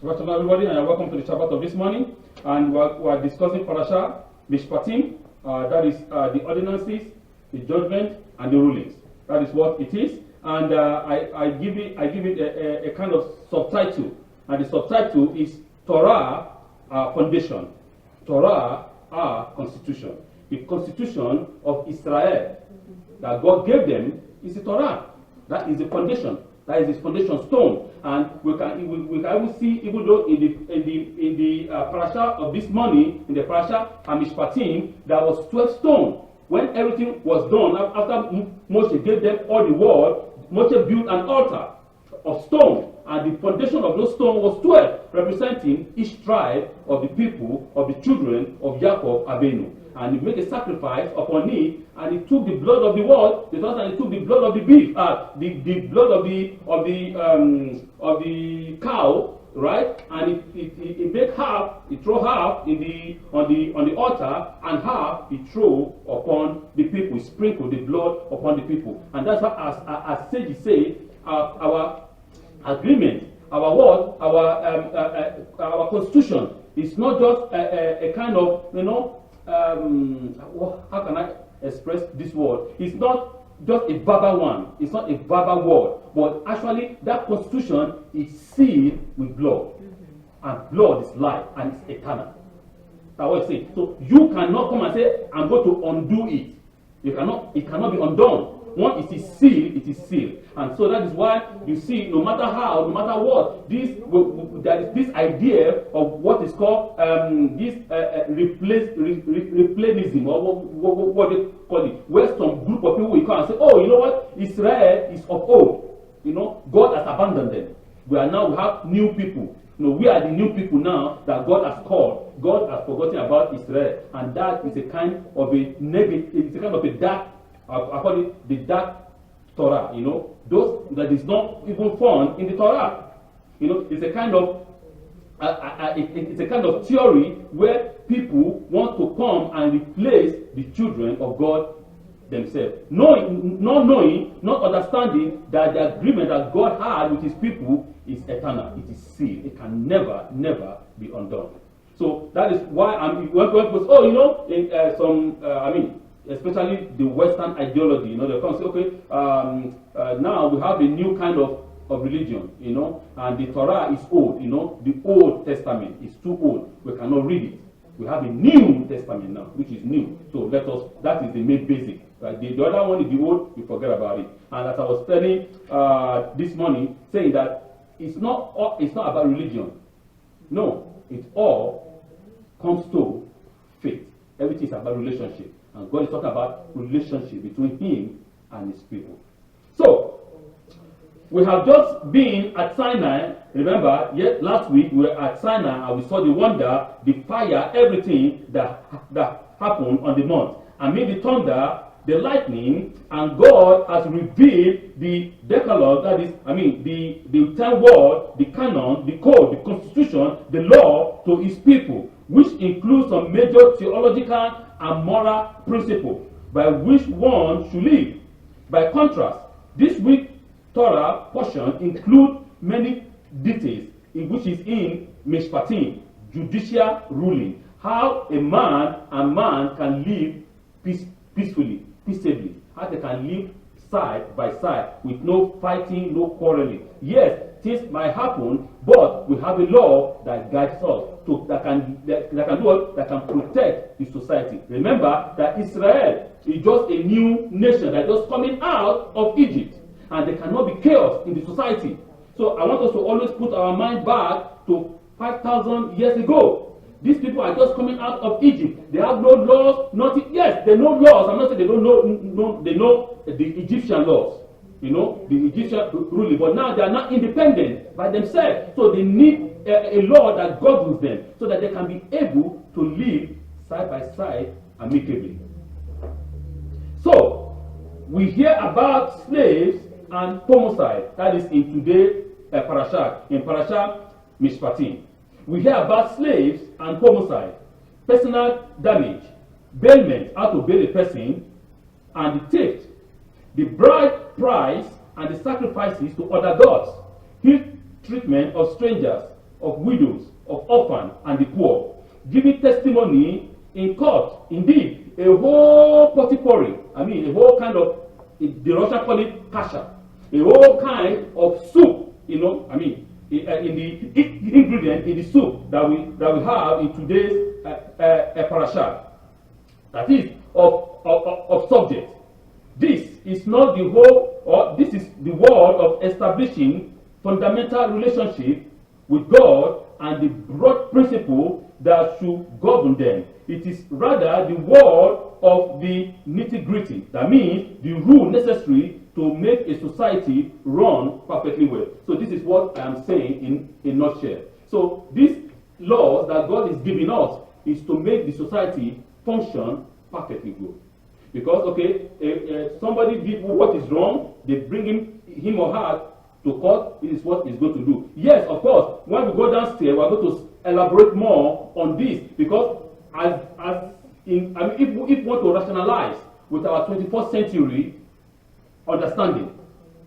Good afternoon, everybody, and welcome to the Shabbat of this morning. And we are discussing Parshas Mishpatim, that is the ordinances, the judgment, and the rulings. That is what it is. And I give it a kind of subtitle, and the subtitle is Torah, foundation. Torah, constitution. The constitution of Israel that God gave them is the Torah. That is the foundation. That is his foundation stone, and we can even see, even though in the parasha of this morning, in the Parshas Mishpatim, there was 12 stones. When everything was done, after Moshe gave them all the word, Moshe built an altar of stone, and the foundation of those stones was 12, representing each tribe of the people of the children of Jacob Avinu. And he made a sacrifice upon it, and he took the blood of the what? And he took the blood of the beef, the blood of the cow, right? And he made half, he threw half on the altar, and half he threw upon the people. He sprinkled the blood upon the people, and that's how, as sages say, our agreement, our word, our constitution is not just a kind of, how can I express this word? It's not just a verbal one. It's not a verbal word, but actually that constitution is sealed with blood, and blood is life, and it's eternal. That's what I say. So you cannot come and say, "I'm going to undo it." You cannot. It cannot be undone. Once it is sealed, it is sealed. And so that is why you see, no matter how, no matter what, there is this idea of what is called replacement, or what they call it, where some group of people will come and say, "Oh, you know what? Israel is of old. God has abandoned them. We have new people. We are the new people now that God has called. God has forgotten about Israel." And that is a kind of a negative, it's a kind of a dark, I call it the dark Torah, those that is not even found in the Torah. It's a kind of it's a kind of theory where people want to come and replace the children of God themselves, not understanding that the agreement that God had with his people is eternal. It is sealed. It can never be undone. So that is why especially the Western ideology, they come and say, okay, now we have a new kind of religion, and the Torah is old, the Old Testament is too old. We cannot read it. We have a New Testament now, which is new. So that is the main basic. Right? The other one is the old, you forget about it. And as I was studying this morning, saying that it's not about religion. No, it all comes to faith. Everything is about relationship. And God is talking about relationship between him and his people. So, we have just been at Sinai. Remember, last week we were at Sinai and we saw the wonder, the fire, everything that happened on the mount. The thunder, the lightning, and God has revealed the Decalogue, that is, the 10 word, the canon, the code, the constitution, the law to his people, which includes some major theological and moral principles by which one should live. By contrast, this week's Torah portion includes many details, which is in Mishpatim, judicial ruling, how a man can live peacefully, how they can live side by side with no fighting, no quarreling. Yes, things might happen, but we have a law that guides us, that can protect the society. Remember that Israel is just a new nation that is just coming out of Egypt, and there cannot be chaos in the society. So I want us to always put our mind back to 5,000 years ago. These people are just coming out of Egypt. They have no laws, nothing. Yes, they know laws. I'm not saying they don't know. They know the Egyptian laws. The Egyptian ruling. But now they are not independent by themselves. So they need a law that governs them, so that they can be able to live side by side amicably. So we hear about slaves and homicide. That is in today's parasha, in Parshas Mishpatim. We hear about slaves and homicide, personal damage, bailments, how to bail a person, and the theft, the bride price, and the sacrifices to other gods, treatment of strangers, of widows, of orphans, and the poor, giving testimony in court. Indeed, a whole potpourri, I mean, a whole kind of, the Russians call it kasha, a whole kind of soup, you know, I mean, in the ingredient in the soup that we have in today's parasha. That is of subject. This is not the whole, or this is the word of establishing fundamental relationship with God and the broad principle that should govern them. It is rather the word of the nitty-gritty. That means the rule necessary to make a society run perfectly well. So this is what I am saying in a nutshell. So these laws that God is giving us is to make the society function perfectly good. Because, okay, somebody did what is wrong, they bring him or her to court, it is what he's going to do. Yes, of course, when we go downstairs, we're going to elaborate more on this, because if we want to rationalize with our 21st century understanding,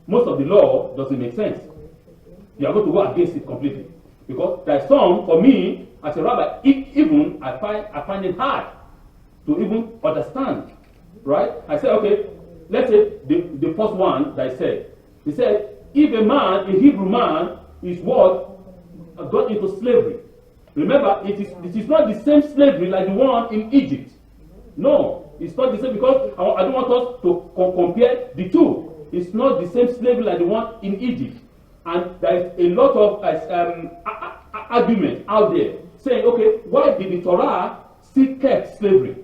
most of the law doesn't make sense. You are going to go against it completely. Because there's some, for me, as a rabbi, even I find it hard to even understand. Right? I said, okay, let's say the first one that I said. He said, if a man, a Hebrew man, is what got into slavery. Remember, it is not the same slavery like the one in Egypt. No, it's not the same, because I don't want us to compare the two. It's not the same slavery like the one in Egypt. And there is a lot of argument out there saying, okay, why did the Torah still keep slavery?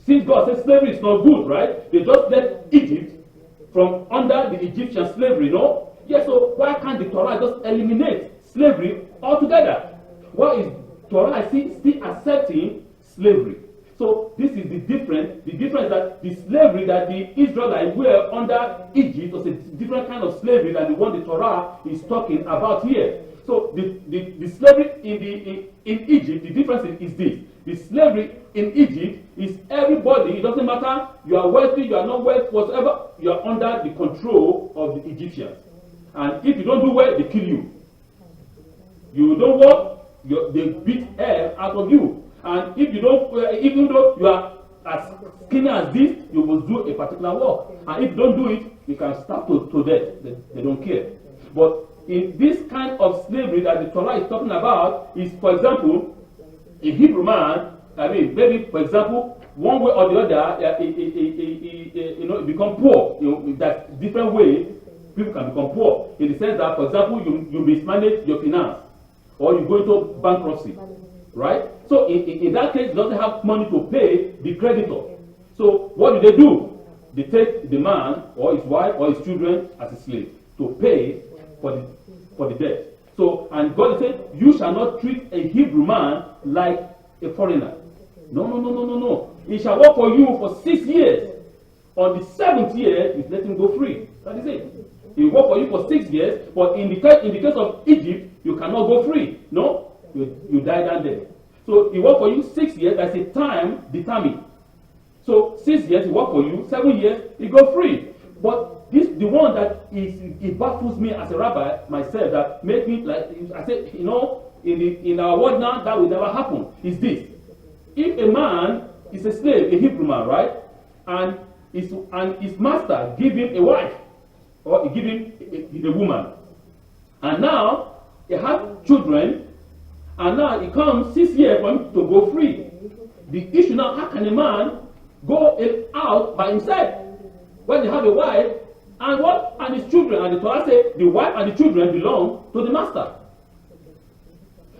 Since God says slavery is not good, right? They just let Egypt from under the Egyptian slavery, no? Yes, so why can't the Torah just eliminate slavery altogether? Why is Torah still accepting slavery? So this is the difference. The difference that the slavery that the Israelites were under Egypt was a different kind of slavery than the one the Torah is talking about here. So the slavery in Egypt, the difference is this. The slavery in Egypt is everybody, it doesn't matter, you are wealthy, you are not wealthy, whatever, you are under the control of the Egyptians. And if you don't do well, they kill you. You don't work, they beat hell out of you. And if you don't, even though you are as skinny as this, you must do a particular work. And if you don't do it, you can starve to death. They don't care. But in this kind of slavery that the Torah is talking about is, for example, a Hebrew man, I mean, maybe, for example, one way or the other, you become poor. You know, that different way people can become poor. In the sense that, for example, you mismanage your finance, or you go into bankruptcy, right? So in that case, he doesn't have money to pay the creditor. So what do? They take the man or his wife or his children as a slave to pay for the debt. So, and God said, you shall not treat a Hebrew man like a foreigner. No. He shall work for you for 6 years. On the 7th year, you let him go free. That is it. He will work for you for 6 years, but in the case of Egypt, you cannot go free. No, you die down there. So he work for you 6 years, that's a time determined. So 6 years, he work for you, 7 years, he go free. But this, the one that it baffles me as a rabbi myself, that make me like I said, you know, in our world now that will never happen. Is this: if a man is a slave, a Hebrew man, right, and his master give him a wife, or he give him a woman, and now he has children, and now it comes 6 years for him to go free. The issue now: how can a man go out by himself when they have a wife and his children? And the Torah says the wife and the children belong to the master.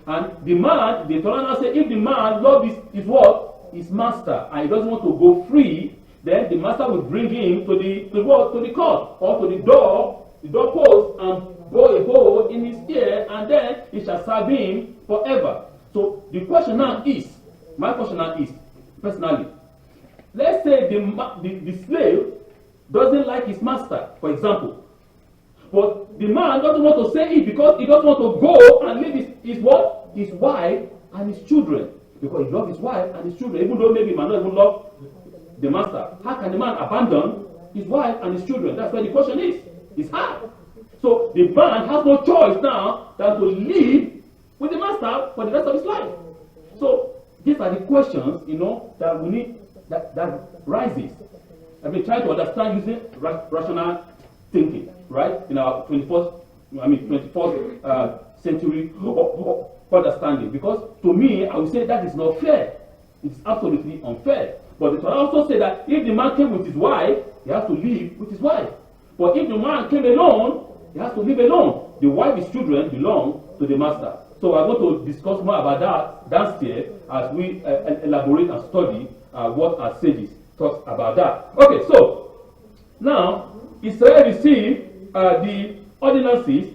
And the man, the Torah now says, if the man loves his what? His master, and he doesn't want to go free, then the master will bring him to the court, or to the doorpost, and blow a hole in his ear, and then he shall serve him forever. So the question now is, my question now is, personally, let's say the slave doesn't like his master, for example. But the man doesn't want to say it because he doesn't want to go and leave his what? His wife and his children. Because he loves his wife and his children, even though maybe he might not even love the master. How can the man abandon his wife and his children? That's where the question is. It's hard. So the man has no choice now than to live with the master for the rest of his life. So these are the questions, that we need, that rises. I've been trying to understand using rational thinking, right? In our 21st century understanding. Because to me, I would say that is not fair. It's absolutely unfair. But the Torah also said that if the man came with his wife, he has to live with his wife. But if the man came alone, he has to live alone. The wife's children belong to the master. So I'm going to discuss more about that downstairs as we elaborate and study what our sages talk about that. Okay, so now Israel received the ordinances,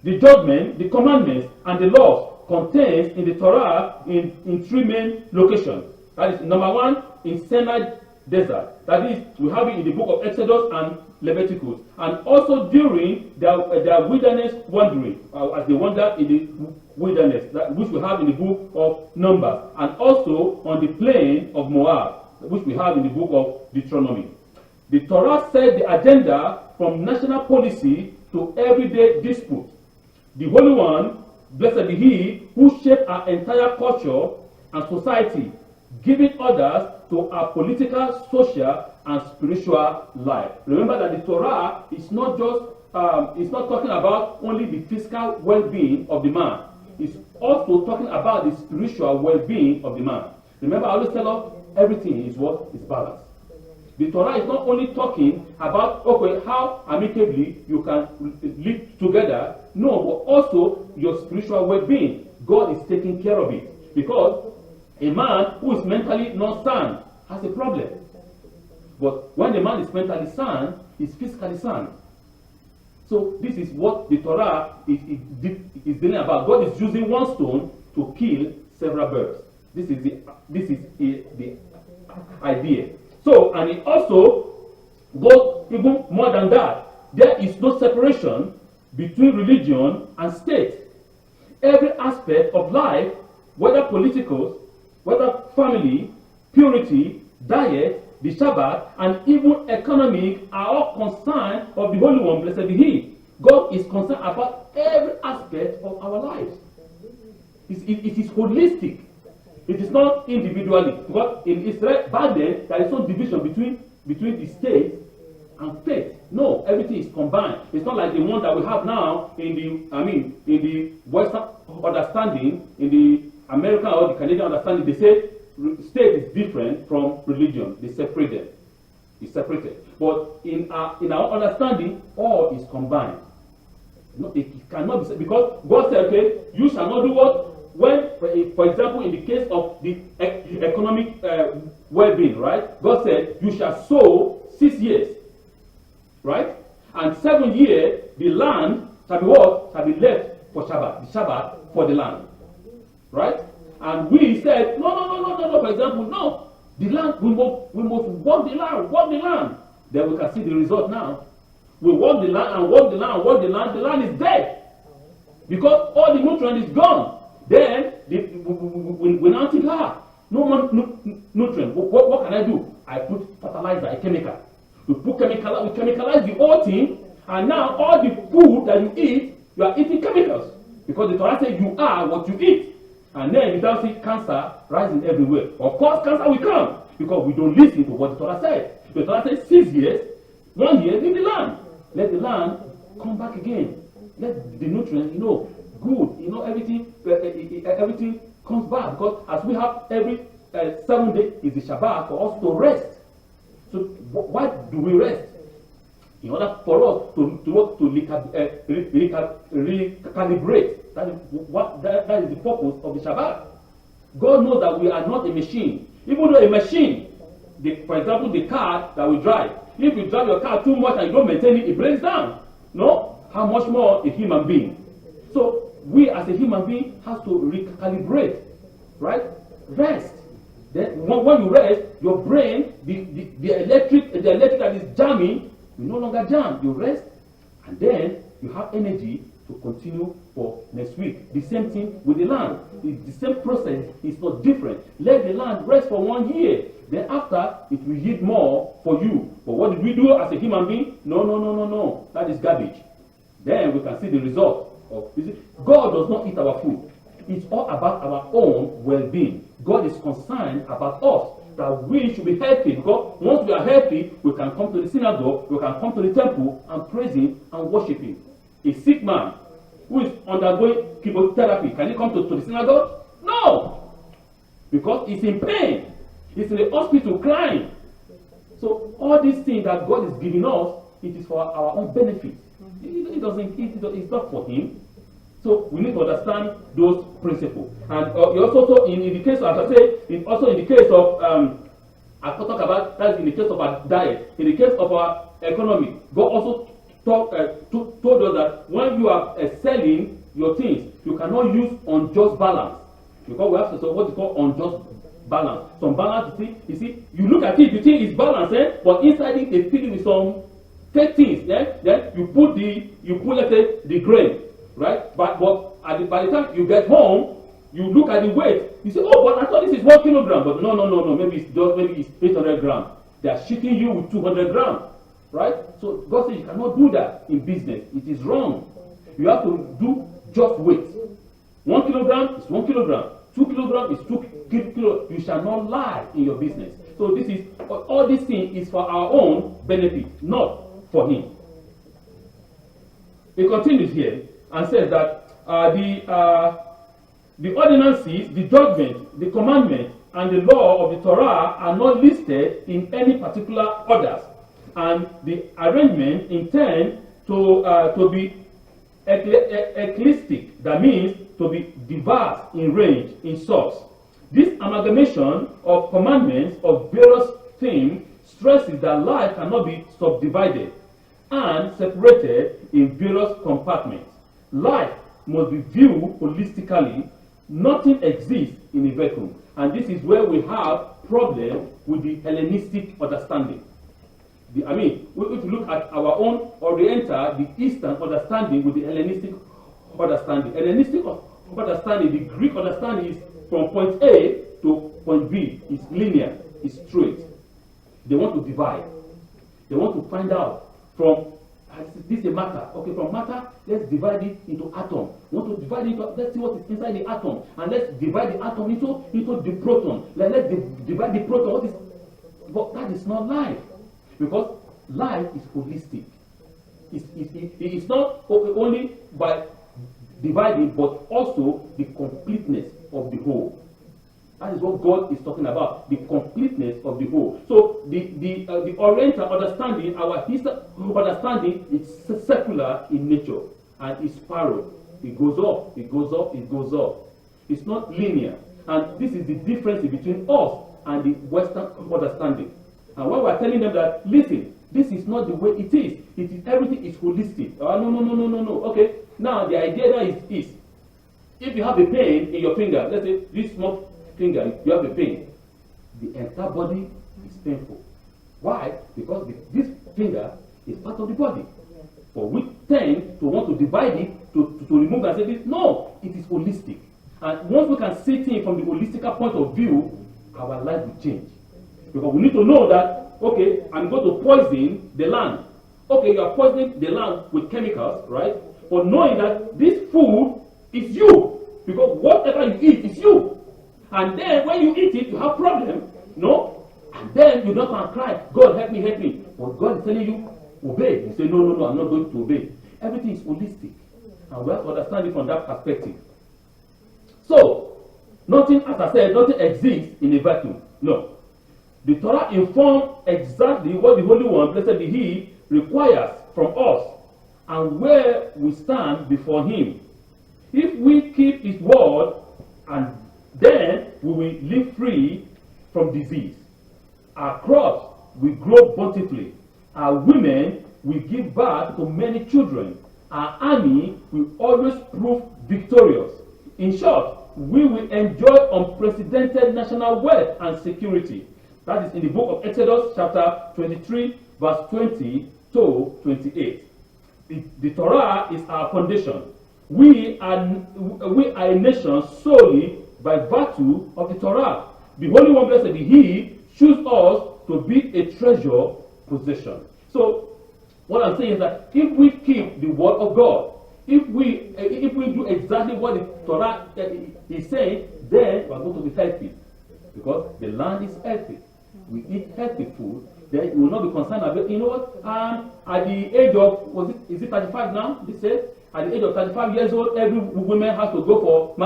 the judgment, the commandments, and the laws contained in the Torah in three main locations. That is, number one, in Sinai desert. That is, we have it in the book of Exodus and Leviticus, and also during their wilderness wandering, as they wandered in the wilderness, which we have in the book of Numbers, and also on the plain of Moab, which we have in the book of Deuteronomy. The Torah set the agenda from national policy to everyday dispute. The Holy One, blessed be He, who shaped our entire culture and society, giving orders to our political, social, and spiritual life. Remember that the Torah is not just, it's not talking about only the physical well-being of the man. It's also talking about the spiritual well-being of the man. Remember, I always tell us, everything is what is balanced. The Torah is not only talking about, okay, how amicably you can live together. No, but also your spiritual well-being. God is taking care of it. Because a man who is mentally not sound has a problem. But when the man is mentally sound, he's physically sound. So this is what the Torah is dealing about. God is using one stone to kill several birds. This is the idea. So, and it also goes even more than that. There is no separation between religion and state. Every aspect of life, whether political, whether family, purity, diet, the Shabbat, and even economic, are all concerned of the Holy One, blessed be He. God is concerned about every aspect of our lives. It is holistic. It is not individually. Because in Israel, back then, there is no division between the state and faith. No, everything is combined. It's not like the one that we have now in the Western understanding, in the American or the Canadian understanding. They say state is different from religion. They separate them. It's separated. But in our understanding, all is combined. No, it cannot be, because God said, okay, you shall not do what? When, for example, in the case of the economic well-being, right? God said, you shall sow 6 years, right? And 7 years, the land shall be what? Shall be left for Shabbat. The Shabbat for the land, right? And we said, no, for example, no. The land, we must work the land. Then we can see the result now. We work the land and work the land. The land is dead. Because all the nutrient is gone. Then we now think, no more nutrient. What can I do? I put fertilizer, a chemical. We chemicalize the whole thing, and now all the food that you eat, you are eating chemicals. Because the Torah says you are what you eat. And then you don't see cancer rising everywhere. Of course, cancer will come, because we don't listen to what the Torah said. The Torah says 6 years, 1 year, leave the land. Let the land come back again. Let the nutrients, good, everything comes back. Because as we have every 7 days is the Shabbat for us to rest. So why do we rest? In order for us to recalibrate. That is the purpose of the Shabbat. God knows that we are not a machine. Even though a machine, for example, the car that we drive, if you drive your car too much and you don't maintain it, it breaks down. No? How much more a human being? So we as a human being have to recalibrate, right? Rest. Then when you rest, your brain, the electric that is jamming, you no longer jam. You rest, and then you have energy to continue for next week. The same thing with the land. It's the same process. It's not different. Let the land rest for 1 year. Then after, it will yield more for you. But what did we do as a human being? No. That is garbage. Then we can see the result of. God does not eat our food. It's all about our own well-being. God is concerned about us, that we should be healthy, because once we are healthy, we can come to the synagogue, we can come to the temple and praise Him and worship Him. A sick man who is undergoing chemotherapy, can he come to the synagogue? No! Because he's in pain. He's in the hospital crying. So all these things that God is giving us, it is for our own benefit. It's not for Him. So we need to understand those principles. And also in the case of, as I say, also in the case of, I talk about that in the case of our diet, in the case of our economy, God also told us that when you are selling your things, you cannot use unjust balance. Because we have what is called unjust balance. Some balance, you see, you look at it, you think it's balanced, but inside it they fill it with some fake things. Then you put let's say the grain, right? But by the time you get home, you look at the weight. You say, oh, but I thought this is 1 kilogram. But no. Maybe it's 800 grams. They are shooting you with 200 grams, right? So God says you cannot do that in business. It is wrong. You have to do just weight. 1 kilogram is 1 kilogram. 2 kilograms is 2 kilograms. You shall not lie in your business. So this is all these things is for our own benefit, not for Him. He continues here and says that the ordinances, the judgment, the commandment, and the law of the Torah are not listed in any particular orders, and the arrangement intend to be eclectic, that means to be diverse in range, in source. This amalgamation of commandments of various themes stresses that life cannot be subdivided and separated in various compartments. Life must be viewed holistically. Nothing exists in a vacuum. And this is where we have problem with the Hellenistic understanding. If you look at our own Oriental, the Eastern understanding with the Hellenistic understanding. Hellenistic understanding, the Greek understanding is from point A to point B. It's linear, it's straight. They want to divide. They want to find out from this is a matter. Okay, from matter, let's divide it into atom. We want to divide it into, let's see what is inside the atom. And let's divide the atom into the proton. Let's divide the proton. But that is not life. Because life is holistic. It's not only by dividing, but also the completeness of the whole. That is what God is talking about, the completeness of the whole. So the Oriental understanding, our Eastern understanding, is secular in nature and it's spiral. It goes up, it goes up, it goes up. It's not linear. And this is the difference between us and the Western understanding. And when we're telling them that, listen, this is not the way it is. Everything is holistic. No. Okay. Now the idea now is if you have a pain in your finger, let's say this small finger, you have a pain, the entire body is painful. Why? Because this finger is part of the body. But we tend to want to divide it, to remove and say this. No, it is holistic. And once we can see things from the holistic point of view, our life will change. Because we need to know that, okay, I'm going to poison the land. Okay, you are poisoning the land with chemicals, right? But knowing that this food is you. Because whatever you eat is you. And then when you eat it, you have problem, no? And then you're not going to cry, God help me, help me. But God is telling you, obey. You say, no, I'm not going to obey. Everything is holistic. And we have to understand it from that perspective. So, nothing, as I said, nothing exists in a vacuum. No. The Torah informs exactly what the Holy One, blessed be He, requires from us and where we stand before Him. If we keep His word, and then we will live free from disease. Our crops will grow bountifully. Our women will give birth to many children. Our army will always prove victorious. In short, we will enjoy unprecedented national wealth and security. That is in the book of Exodus chapter 23, verse 20 to 28. The Torah is our foundation. We are a nation solely by virtue of the Torah. The Holy One, blessed be He, choose us to be a treasure possession. So, what I'm saying is that if we keep the word of God, if we do exactly what the Torah is saying, then we are going to be healthy, because the land is healthy. We eat healthy food. Then you will not be concerned about, you know what? At the age of, is it 35 now? They say at the age of 35 years old, every woman has to go for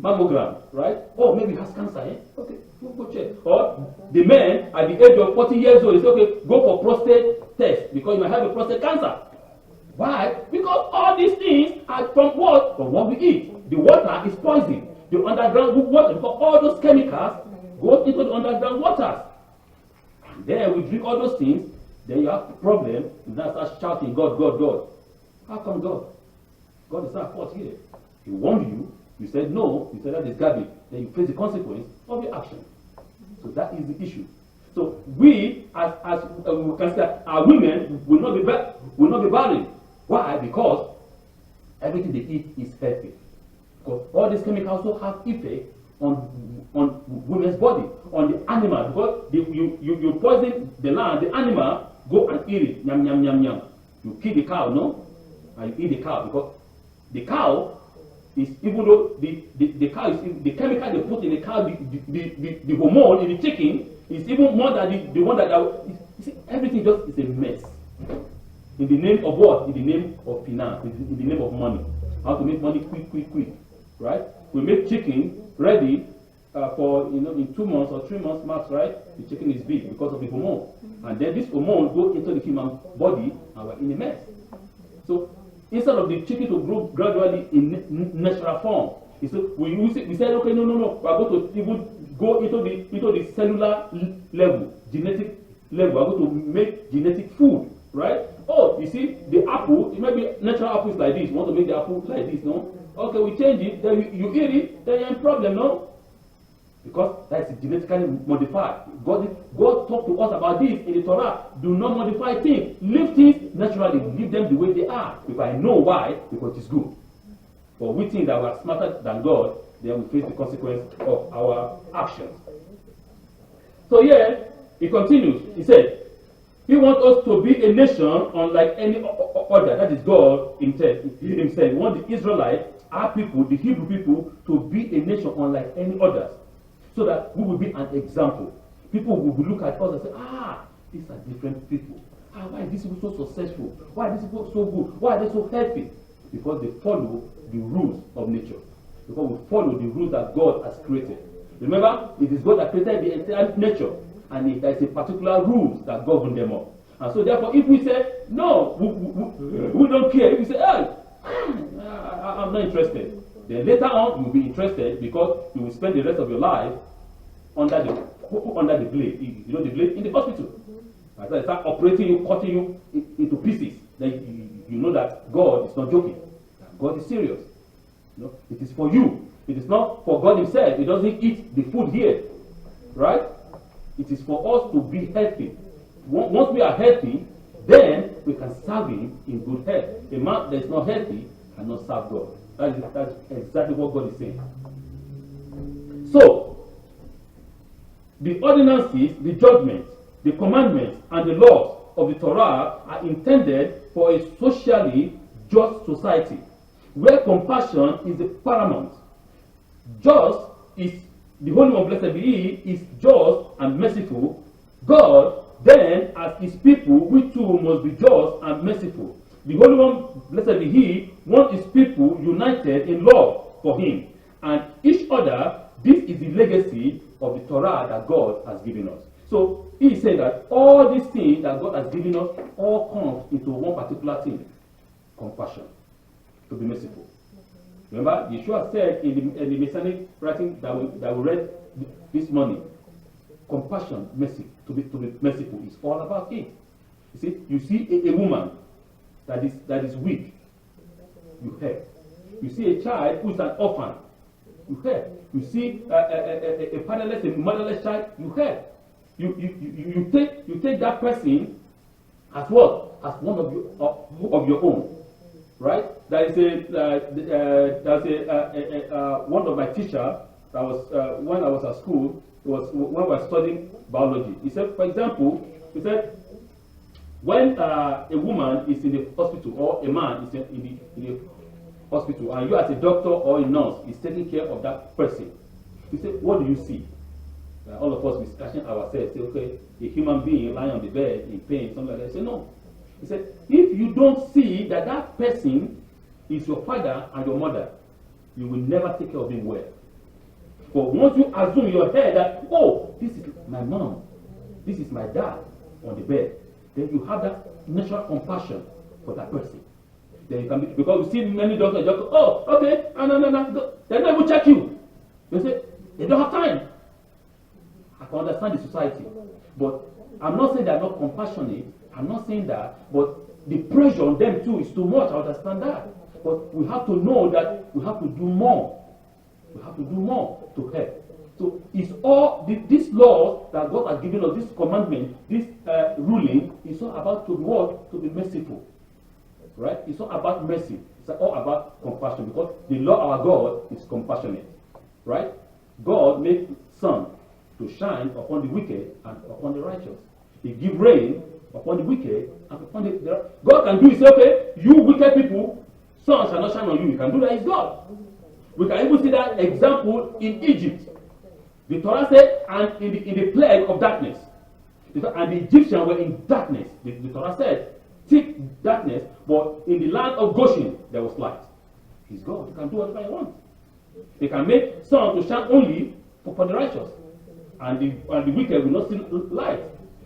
mammogram, right? Oh, maybe he has cancer, eh? Okay, go check. Or the men at the age of 40 years old, they say, okay, go for prostate test because you might have a prostate cancer. Why? Because all these things are from what? From what we eat. The water is poison. The underground water, because all those chemicals go into the underground waters. And then we drink all those things, then you have a problem, you now start shouting, God, God, God. How come God? God is not at fault here. He warned you, you said no, you said that is garbage, then you face the consequence of your action. So that is the issue. So we, as we can say, our women will not be barren. Why? Because everything they eat is healthy. Because all these chemicals also have effect on women's body, on the animal. Because you poison the land, the animal go and eat it. Yum, yum, yum, yum. You kill the cow, no? And you eat the cow, because the cow is, even though the cow is, the chemical they put in the cow, the hormone in the chicken is even more than the one that you see, everything just is a mess. In the name of what? In the name of finance, in the name of money. How to make money quick, right? We make chicken ready for, in 2 months or 3 months max, right? The chicken is big because of the hormone. And then this hormone goes into the human body and we're in a mess. So instead of the chicken to grow gradually in natural form, we said, okay, no, we are going to even go into the cellular level, genetic level. We are going to make genetic food, right? Oh, you see, the apple, it might be natural apples like this. You want to make the apple like this, no? Okay, we change it, then you eat it, then you're in problem, no? Because that's genetically modified. God talked to us about this in the Torah. Do not modify things. Leave things naturally. Leave them the way they are. If I know why, because it's good. But we think that we are smarter than God, then we face the consequence of our actions. So here, he continues. He said, he wants us to be a nation unlike any other. That is God himself. He wants the Israelites, our people, the Hebrew people, to be a nation unlike any others. So that we will be an example. People will look at us and say, these are different people. Why are these people so successful? Why are these people so good? Why are they so healthy? Because they follow the rules of nature. Because we follow the rules that God has created. Remember, it is God that created the entire nature. And there is a particular rules that govern them all. And so therefore, if we say, no, we don't care. If we say, I'm not interested. Then later on, you'll be interested because you will spend the rest of your life under the blade. You know the blade in the hospital. As I start operating you, cutting you into pieces, then you know that God is not joking. God is serious. It is for you. It is not for God himself. He doesn't eat the food here. Right? It is for us to be healthy. Once we are healthy, then we can serve him in good health. A man that is not healthy cannot serve God. That's exactly what God is saying. So, the ordinances, the judgments, the commandments, and the laws of the Torah are intended for a socially just society, where compassion is the paramount. Just is the Holy One, blessed be He, is just and merciful. God, then, as his people, we too must be just and merciful. The Holy One, blessed be He, wants his people united in love for him and each other. This is the legacy of the Torah that God has given us. So he said that all these things that God has given us all comes into one particular thing: compassion, to be merciful. Remember, Yeshua said in the Messianic writing that we read this morning, compassion, mercy, to be merciful is all about it. You see a woman that is weak, you help. You see a child who is an orphan, you help. You see a fatherless, a motherless child, you help. You take that person as what? As one of your own, right? There's one of my teachers that was when I was at school. It was when I was studying biology. He said, for example, when a woman is in the hospital or a man is in the hospital, and you as a doctor or a nurse is taking care of that person, you say, what do you see? All of us, we're scratching ourselves, say, okay, a human being lying on the bed in pain, something like that. Say, no. He said, if you don't see that that person is your father and your mother, you will never take care of him well. But once you assume in your head that, oh, this is my mom, this is my dad on the bed, then you have that natural compassion for that person. Then you can be, because you see many doctors, oh, okay, no, they don't even check you. They say, they don't have time. I can understand the society. But I'm not saying they're not compassionate. I'm not saying that. But the pressure on them too is too much. I understand that. But we have to know that we have to do more. We have to do more to help. So it's all this law that God has given us, this commandment, this ruling, is all about to what? To be merciful. Right? It's all about mercy. It's all about compassion, because the Lord our God is compassionate. Right? God made sun to shine upon the wicked and upon the righteous. He gives rain upon the wicked and upon the God can do it. Say, okay, you wicked people, sun shall not shine on you. You can do that. It's God. We can even see that example in Egypt. The Torah said, and in the plague of darkness. And the Egyptians were in darkness. The Torah said, thick darkness, but in the land of Goshen, there was light. He's God. He can do whatever he wants. He can make sun to shine only for the righteous. And the wicked will not see light.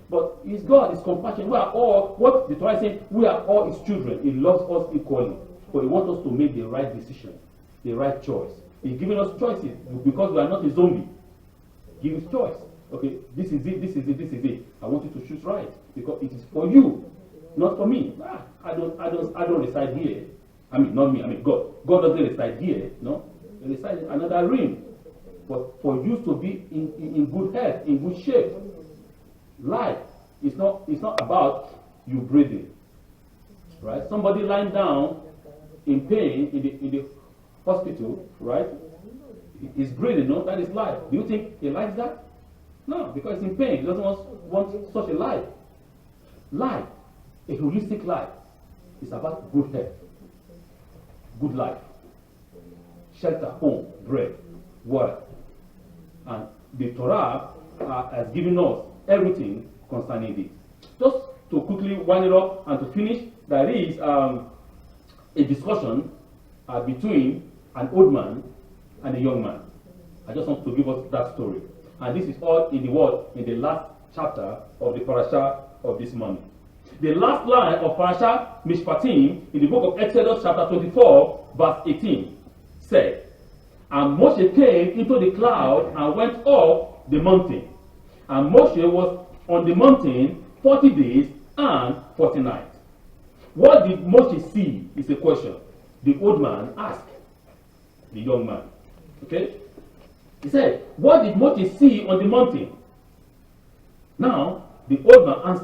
But he's God, he's compassion. We are all, what the Torah is saying, we are all his children. He loves us equally. But he wants us to make the right decision, the right choice. He's giving us choices because we are not a zombie. Give us choice. Okay, this is it, this is it, this is it. I want you to choose right because it is for you, not for me. I don't reside here. I mean, not me. I mean, God. God doesn't reside here. No, he resides in another realm. But for you to be in good health, in good shape, life is not about you breathing. Right? Somebody lying down in pain in the hospital, right? He's breathing, no? That is life. Do you think he likes that? No, because he's in pain. He doesn't want such a life. Life, a holistic life, is about good health, good life, shelter, home, bread, water. And the Torah has given us everything concerning this. Just to quickly wind it up and to finish, there is a discussion between an old man and a young man. I just want to give us that story. And this is all in the word in the last chapter of the parasha of this morning. The last line of Parshas Mishpatim in the book of Exodus chapter 24 verse 18 said, and Moshe came into the cloud and went up the mountain. And Moshe was on the mountain 40 days and 40 nights. What did Moshe see is a question. The old man asked the young man. Okay? He said, what did Moshe see on the mountain? Now, the old man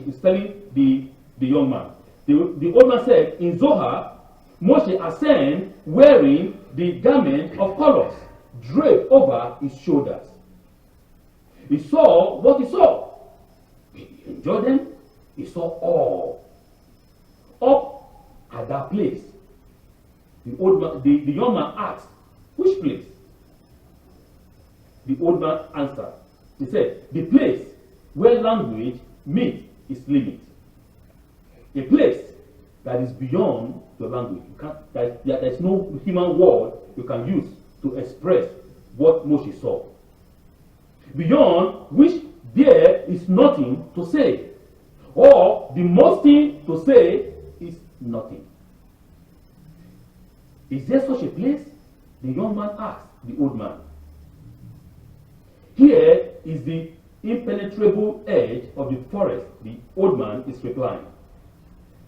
is telling the young man. The old man said, in Zohar, Moshe ascended wearing the garment of colors, draped over his shoulders. He saw what he saw. He enjoyed them. He saw all. Up at that place, the young man asked, which place? The old man answered. He said, the place where language meets its limit. A place that is beyond your language. There's no human word you can use to express what Moshe saw. Beyond which there is nothing to say. Or the most thing to say is nothing. Is there such a place? The young man asked the old man. Here is the impenetrable edge of the forest, the old man is replying.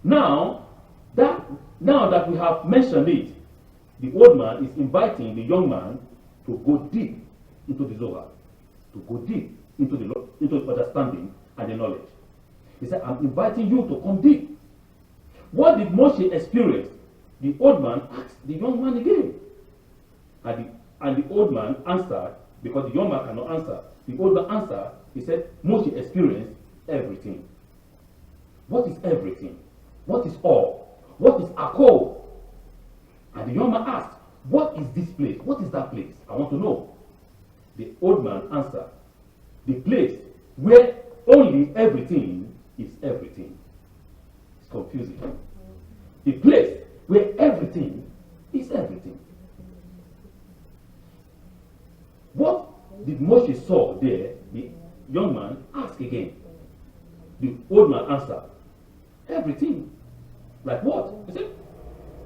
Now that we have mentioned it, the old man is inviting the young man to go deep into the Zohar, to go deep into the understanding and the knowledge. He said, I'm inviting you to come deep. What did Moshe experience? The old man asked the young man again. And the old man answered, because the young man cannot answer. The old man answered, he said, Moshe experienced everything. What is everything? What is all? What is akol? And And the young man asked, what is this place? What is that place? I want to know. The old man answered, the place where only everything is everything. It's confusing. The place where everything is everything. What did Moshe saw there? The young man asked again. The old man answered, everything. Like what? He said,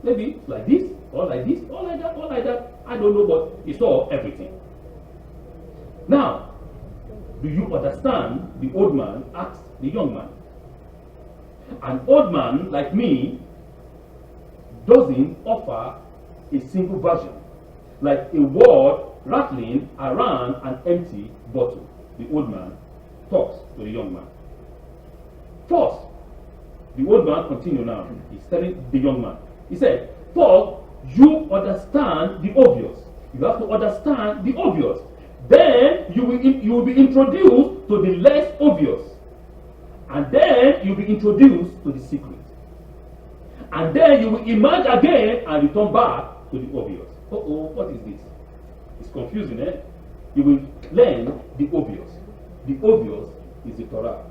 maybe like this, or like this, or like that, or like that. I don't know, but he saw everything. Now, do you understand? The old man asked the young man. An old man like me doesn't offer a single version, like a word rattling around an empty bottle. The old man talks to the young man. First, the old man continues now. He's telling the young man. He said, first, you understand the obvious. You have to understand the obvious. Then you will be introduced to the less obvious. And then you'll be introduced to the secret. And then you will emerge again and return back to the obvious. What is this? It's confusing, eh? You will learn the obvious. The obvious is the Torah.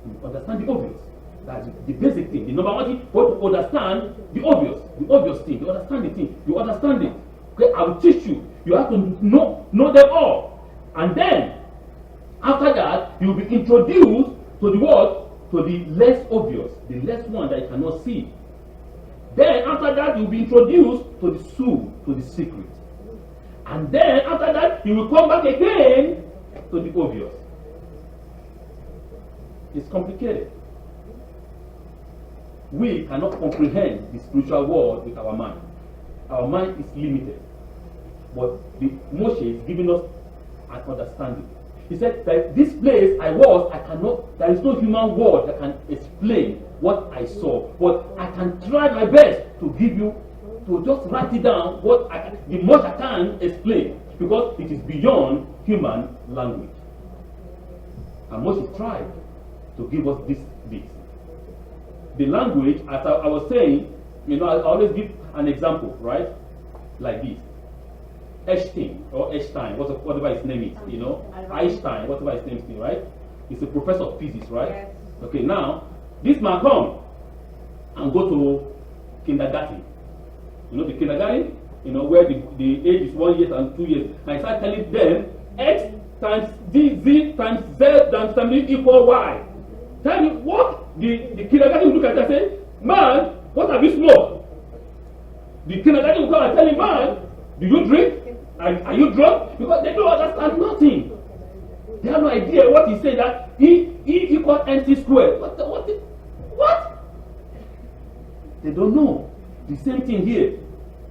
You understand the obvious. That's the basic thing. The number one thing, you have to understand the obvious thing. You understand the thing. You understand it. Okay, I will teach you. You have to know them all. And then, after that, you will be introduced to the what? To the less obvious. The less one that you cannot see. Then, after that, you will be introduced to the soul, to the secret. And then, after that, you will come back again to the obvious. It's complicated. We cannot comprehend the spiritual world with our mind. Our mind is limited. But Moshe is giving us an understanding. He said that this place there is no human word that can explain what I saw. But I can try my best to give you, to just write it down, the much I can explain. Because it is beyond human language. And Moshe tried to give us this. The language, as I was saying, I always give an example, right? Like this. Einstein, whatever his name is, Einstein, whatever his name is, right? He's a professor of physics, right? Yes. Okay, now, this man come and go to kindergarten. The kindergarten, where the age is 1 year and 2 years. And I start telling them, X times Z times Z times something equal Y. Tell me what the kindergarten will look at and say, man, what have you smoked? The kindergarten will come and tell him, man, do you drink? Are you drunk? Because they don't understand nothing. They have no idea what he said, that E equals MC squared. What? They don't know. The same thing here.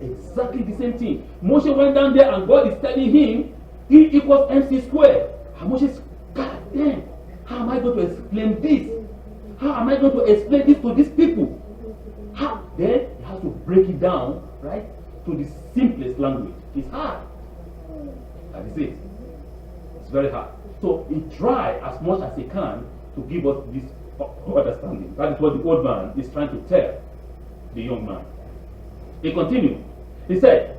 Exactly the same thing. Moshe went down there and God is telling him E equals MC squared. And Moshe says, God damn, how am I going to explain this? How am I going to explain this to these people? How? Then he has to break it down, right, to the simplest language. It's hard. That is it. It's very hard. So he tried as much as he can to give us this understanding. That is what the old man is trying to tell the young man. He continued. He said,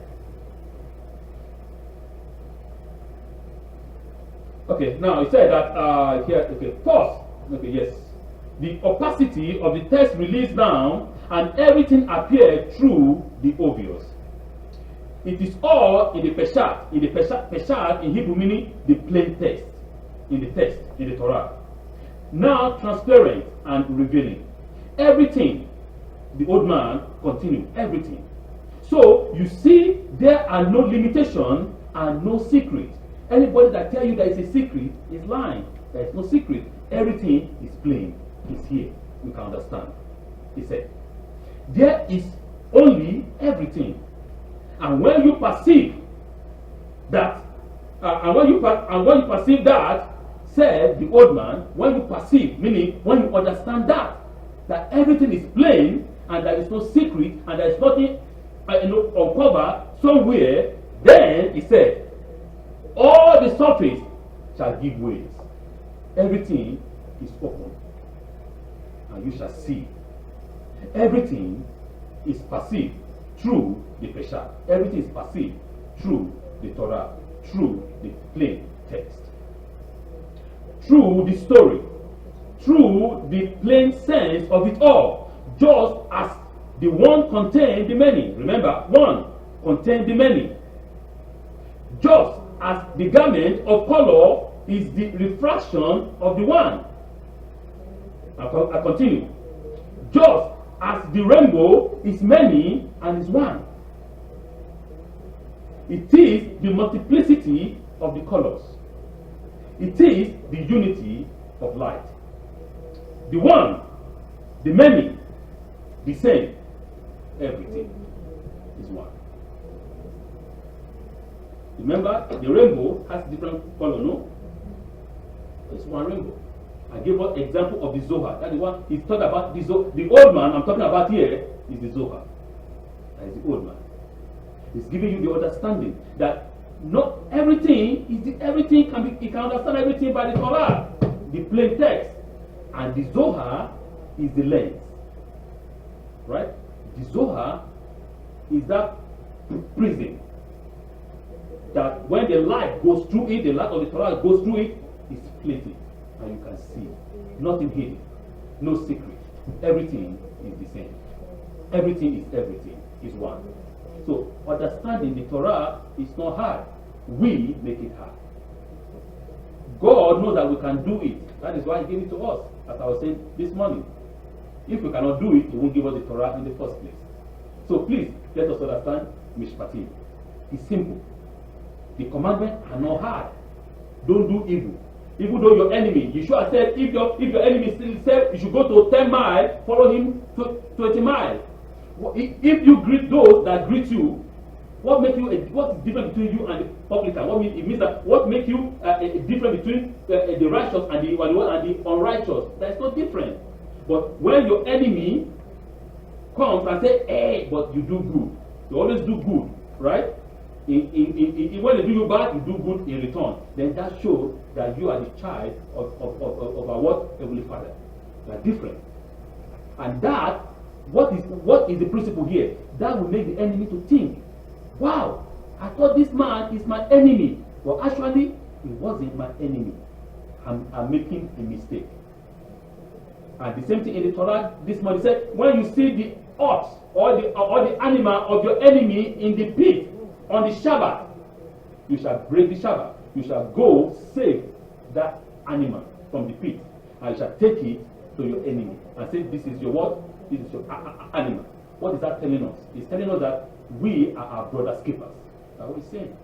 okay, now he said that yes. The opacity of the text released down and everything appeared through the obvious. It is all in the peshat. In the peshat in Hebrew meaning the plain text. In the Torah. Now transparent and revealing. Everything, the old man continued, everything. So you see, there are no limitations and no secret. Anybody that tells you there is a secret is lying. There is no secret. Everything is plain. It's here. You can understand. He said, there is only everything. And when you perceive that, said the old man, when you perceive, meaning when you understand that everything is plain and there is no secret and there is nothing uncovered somewhere, then he said, all the surface shall give way. Everything is open and you shall see. Everything is perceived through the Pesha. Everything is perceived through the Torah, through the plain text, through the story, through the plain sense of it all, just as the one contained the many. Remember, one contained the many. Just as the garment of color is the refraction of the one. I continue. Just as the rainbow is many and is one. It is the multiplicity of the colors. It is the unity of light. The one, the many, the same, everything is one. Remember, the rainbow has different color, no? It's one rainbow. I gave one example of the Zohar. That is what he's talking about. The old man I'm talking about here is the Zohar. That is the old man. He's giving you the understanding that not everything he can understand everything by the Torah, the plain text, and the Zohar is the lens. Right? The Zohar is that prism that when the light goes through it, the light of the Torah goes through it, it's plated, and you can see nothing hidden, no secret. Everything is the same. Everything is one. So understanding the Torah is not hard. We make it hard. God knows that we can do it. That is why He gave it to us, as I was saying this morning. If we cannot do it, He won't give us the Torah in the first place. So please, let us understand mishpatim. It's simple. The commandments are not hard. Don't do evil. Even though your enemy, Yeshua said, if your enemy said you should go to 10 miles, follow him to 20 miles. If you greet those that greet you, what is different between you and the publican? It means that what makes you different between the righteous and the unrighteous? There's no difference. But when your enemy comes and says, hey, but you do good, you always do good, right? When they do you bad, you do good in return. Then that shows that you are the child of our what? Heavenly Father. You are different. And that, what is the principle here? That will make the enemy to think, wow, I thought this man is my enemy. Well, actually, he wasn't my enemy. I'm making a mistake. And the same thing in the Torah this morning said, when you see the ox or the animal of your enemy in the pit on the Shabbat, you shall break the Shabbat. You shall go save that animal from the pit, and you shall take it to your enemy and say, this is your what? This is your animal. What is that telling us? It's telling us that we are our brother's keepers. That's what he's saying.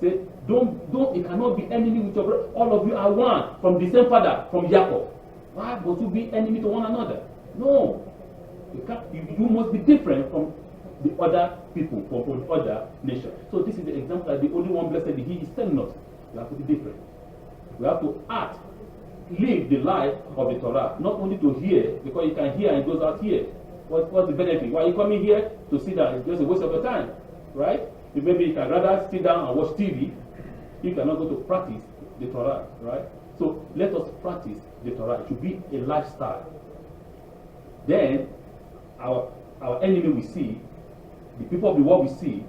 Say, you cannot be enemy with your brother. All of you are one, from the same father, from Jacob. Why must you be enemy to one another? No. You must be different from the other people, from the other nation. So this is the example that the only one blessed He is telling us. We have to be different. We have to act, live the life of the Torah, not only to hear, because you can hear and it goes out here. What's the benefit? Why are you coming here to sit down? It's just a waste of your time, right? Maybe you can rather sit down and watch TV. You cannot go to practice the Torah, right? So let us practice the Torah. It should be a lifestyle. Then our enemy will see, the people of the world will see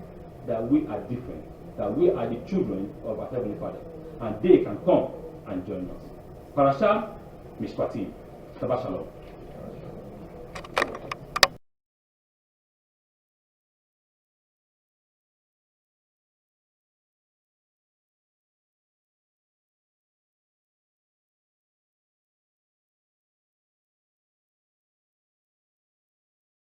that we are different, that we are the children of our Heavenly Father, and they can come and join us. Parshas Mishpatim. Shabbat Shalom.